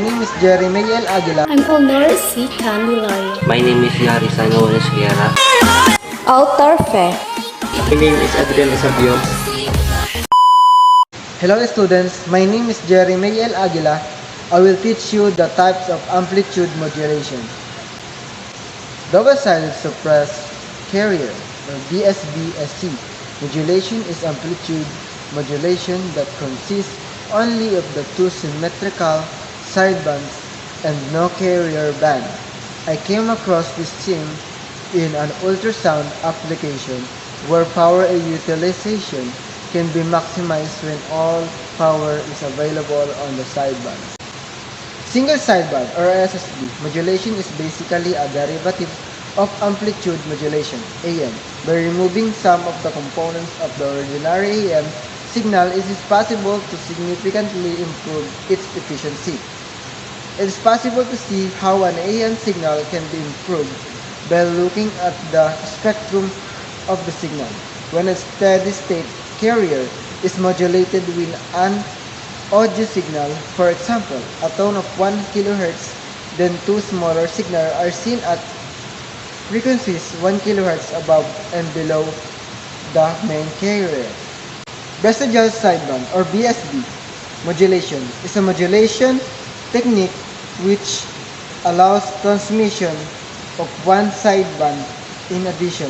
name is Jeremy L. Aguila. I'm Honor C. Candelaria. My name is Yari Sanones Guerra. Altarfe. My name is Adrian Sabio. Hello students, my name is Jeremy L. Aguila. I will teach you the types of amplitude modulation. Double-sided suppressed carrier or DSB-SC modulation is amplitude modulation that consists only of the two symmetrical sidebands and no carrier band. I came across this theme in an ultrasound application where power utilization can be maximized when all power is available on the sidebands. Single sideband or SSB modulation is basically a derivative of amplitude modulation AM. By removing some of the components of the ordinary AM signal, it is possible to significantly improve its efficiency. It is possible to see how an AM signal can be improved by looking at the spectrum of the signal. When a steady state carrier is modulated with an audio signal, for example, a tone of 1 kHz, then two smaller signals are seen at frequencies 1 kHz above and below the main carrier. Vestigial sideband or VSB modulation is a modulation technique which allows transmission of one sideband in addition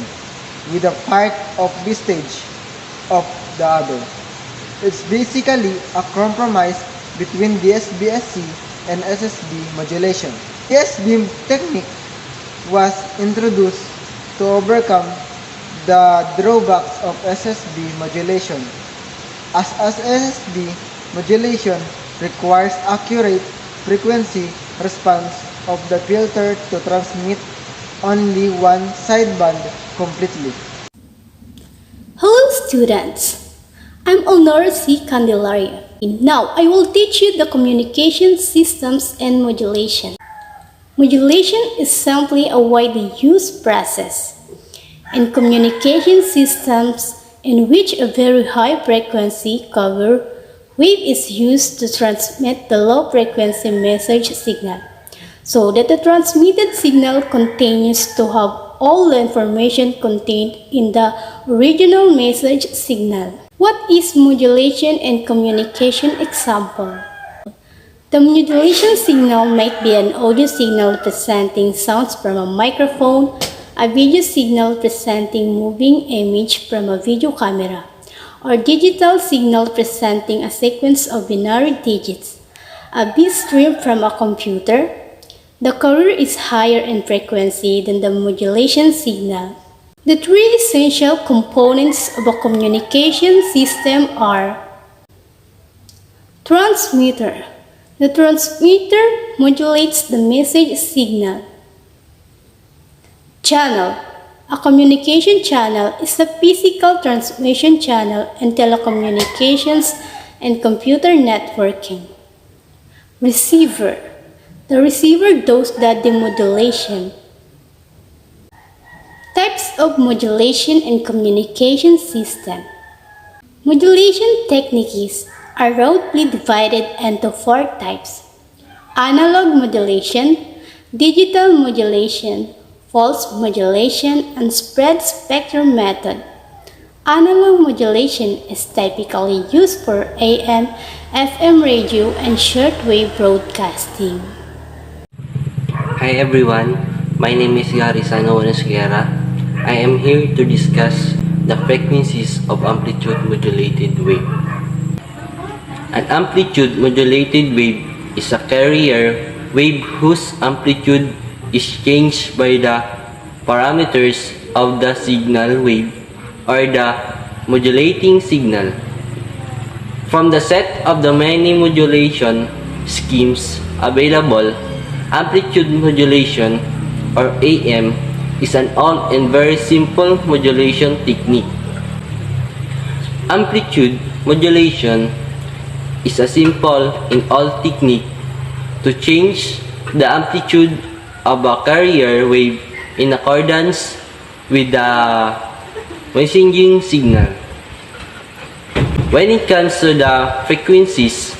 with a part of vestige of the other. It's basically a compromise between DSB-SC and SSB modulation. DSB technique was introduced to overcome the drawbacks of SSB modulation, as SSB modulation requires accurate frequency response of the filter to transmit only one sideband completely. Hello students, I'm Honor C. Candelaria. Now I will teach you the communication systems and modulation. Modulation is simply a widely used process in communication systems in which a very high frequency cover wave is used to transmit the low frequency message signal, so that the transmitted signal continues to have all the information contained in the original message signal. What is modulation and communication example? The modulation signal might be an audio signal presenting sounds from a microphone, a video signal presenting moving image from a video camera, or digital signal presenting a sequence of binary digits, a bit stream from a computer. The carrier is higher in frequency than the modulation signal. The three essential components of a communication system are: transmitter. The transmitter modulates the message signal. Channel. A communication channel is a physical transmission channel in telecommunications and computer networking. Receiver. The receiver does the demodulation. Types of modulation and communication system. Modulation techniques are roughly divided into four types: analog modulation, digital modulation, pulse modulation, and spread spectrum method. Analog modulation is typically used for AM, FM radio, and shortwave broadcasting. Hi everyone, my name is Yari Sanones Guerra. I am here to discuss the frequencies of amplitude modulated wave. An amplitude modulated wave is a carrier wave whose amplitude is changed by the parameters of the signal wave or the modulating signal. From the set of the many modulation schemes available, amplitude modulation or AM is an old and very simple modulation technique. Amplitude modulation is a simple and old technique to change the amplitude of a carrier wave in accordance with the messaging signal. When it comes to the frequencies,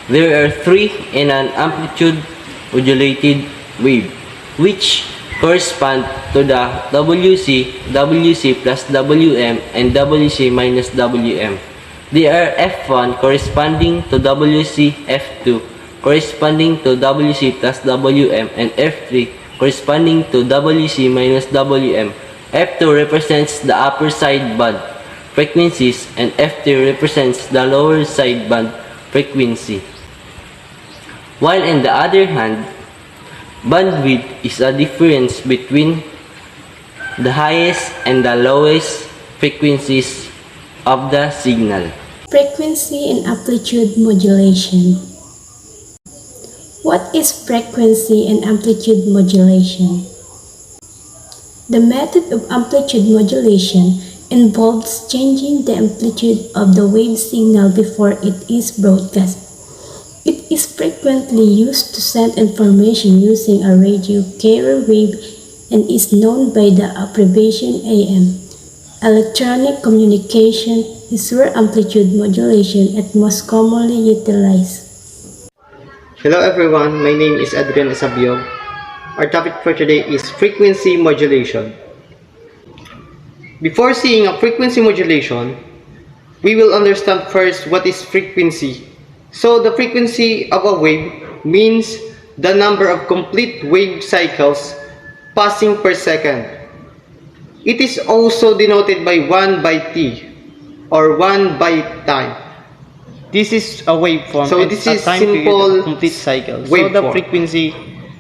There are three in an amplitude modulated wave, which correspond to the WC, WC plus WM, and WC minus WM. They are F1 corresponding to WC, F2 corresponding to WC plus WM, and F3 corresponding to WC minus WM. F2 represents the upper sideband frequencies and F3 represents the lower sideband frequency. While on the other hand, bandwidth is a difference between the highest and the lowest frequencies of the signal. Frequency and amplitude modulation. What is frequency and amplitude modulation? The method of amplitude modulation involves changing the amplitude of the wave signal before it is broadcast. It is frequently used to send information using a radio carrier wave and is known by the abbreviation AM. Electronic communication is where amplitude modulation is most commonly utilized. Hello everyone, my name is Adrian Esabio. Our topic for today is frequency modulation. Before seeing a frequency modulation, we will understand first what is frequency. So the frequency of a wave means the number of complete wave cycles passing per second. It is also denoted by 1 by t or 1 by time. This is a waveform. So and this a is time period simple of complete cycle. So waveform. the frequency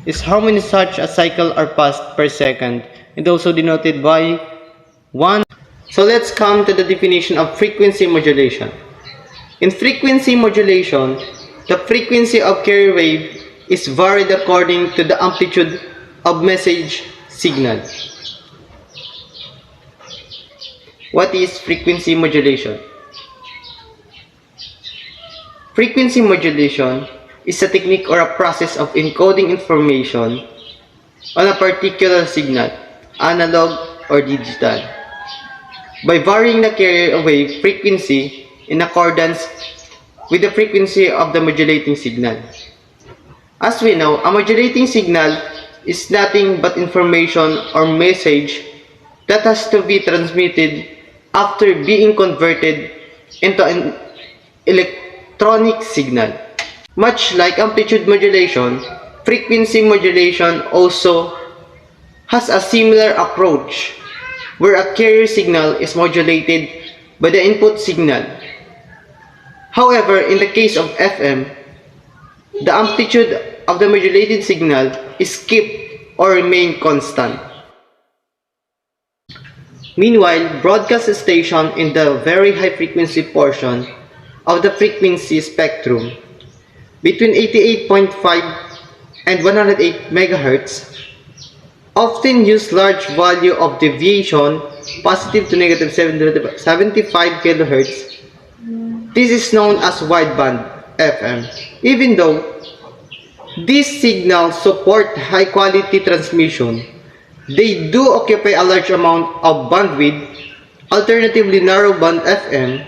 is how many such a cycle are passed per second, and also denoted by 1. So let's come to the definition of frequency modulation. In frequency modulation, the frequency of carrier wave is varied according to the amplitude of message signal. What is frequency modulation? Frequency modulation is a technique or a process of encoding information on a particular signal, analog or digital, by varying the carrier wave frequency in accordance with the frequency of the modulating signal. As we know, a modulating signal is nothing but information or message that has to be transmitted after being converted into an electronic signal. Much like amplitude modulation, frequency modulation also has a similar approach where a carrier signal is modulated by the input signal. However, in the case of FM, the amplitude of the modulated signal is kept or remain constant. Meanwhile, broadcast station in the very high frequency portion of the frequency spectrum between 88.5 and 108 MHz often use large value of deviation, positive to negative 75 kHz. This is known as wideband FM. Even though these signals support high quality transmission, they do occupy a large amount of bandwidth. Alternatively, narrowband FM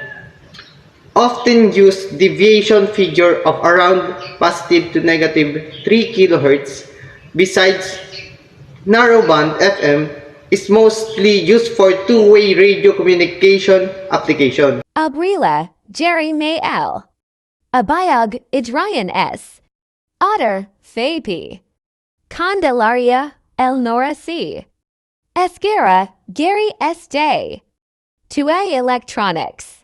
often use deviation figure of around positive to negative 3 kHz. Besides, narrowband FM is mostly used for two-way radio communication application. Abrila, Jerry May L. Abayag, Idryan S. Otter, Faye P. Candelaria, Elnora C. Esguera, Gary S. Day. 2A Electronics.